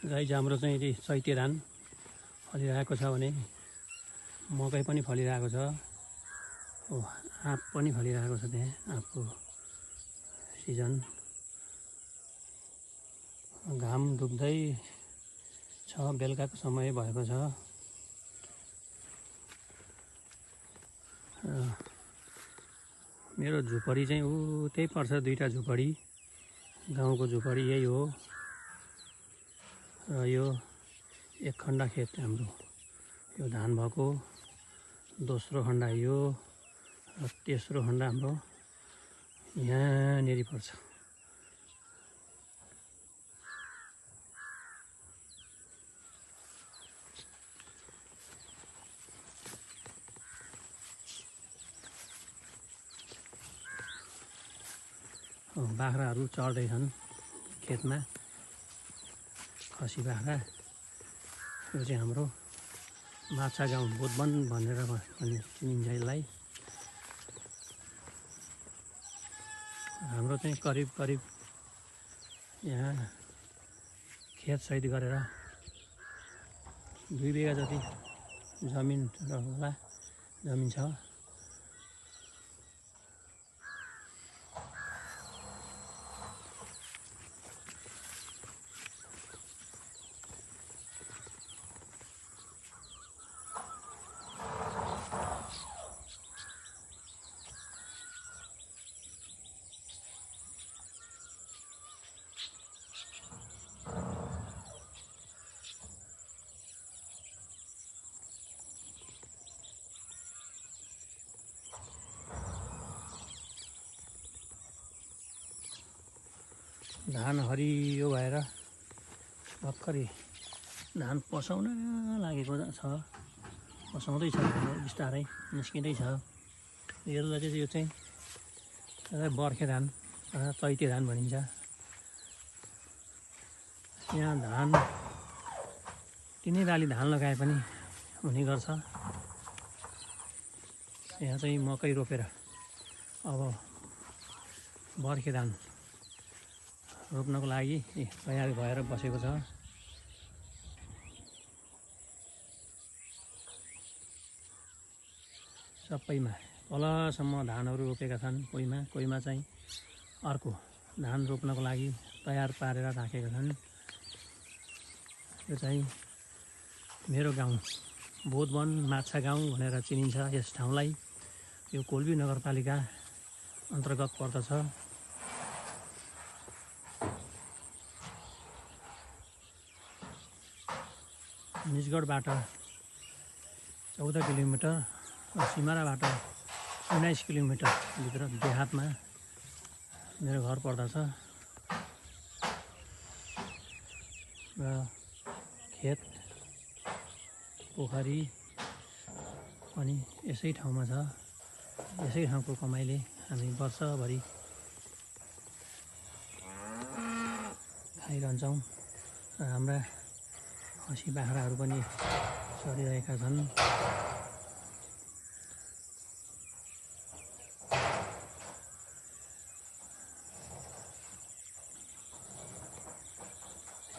गाई हाम्रो चाहिँ यदि चैते धान फलिरहेको छ भने मकै पनि फलिरहेको छ। आँप पनि फलिरहेको छ। त्यहाँ आँपको सिजन। घाम डुब्दै छ, बेलुकाको समय भएको छ। मेरो झुपडी चाहिँ उतै पर्छ, दुईटा झुपडी। गाउँको झुपडी यही हो र यो एक खण्ड खेत हाम्रो। यो धान भएको दोस्रो खण्ड यो र तेस्रो खण्ड हाम्रो यहाँनेरि पर्छ। बाख्राहरू चढ्दैछन् खेतमा, खसी बाख्रा। यो चाहिँ हाम्रो माछा गाउँ बोधवन भनेर चिनिन्छ यसलाई। हाम्रो चाहिँ करिब यहाँ खेतसहित गरेर 2 बिघा जति जमिन होला, जमिन छ। धान हरियो भएर भर्खरै धान पसाउन लागेको छ, पसाउँदैछ। बिस्तारै निस्किँदैछ। यसलाई चाहिँ यो चाहिँ बर्खे धान, चैते धान भनिन्छ। यहाँ धान 3 बाली धान लगाए पनि हुने गर्छ। यहाँ चाहिँ मकै रोपेर अब बर्खे धान रोप्नको लागि तयारी भएर बसेको छ। सबैमा तलसम्म धानहरू रोपेका छन्। कोहीमा चाहिँ अर्को धान रोप्नको लागि तयार पारेर राखेका छन्। यो चाहिँ मेरो गाउँ बोधवन माछा गाउँ भनेर चिनिन्छ यस ठाउँलाई। यो कोल्बी नगरपालिका अन्तर्गत पर्दछ। निजगढबाट 14 किलोमिटर र सिमाराबाट 19 किलोमिटर भित्र देहातमा मेरो घर पर्दछ। र खेत पोखरी पनि यसै ठाउँमा छ। यसै ठाउँको कमाइले हामी वर्षभरि खाइरहन्छौँ। र हाम्रा खसी बाख्राहरू पनि चरिरहेका छन्।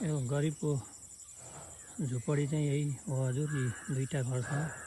यो गरिबको झुपडी चाहिँ यही हो हजुर। यी 2टा घर छ।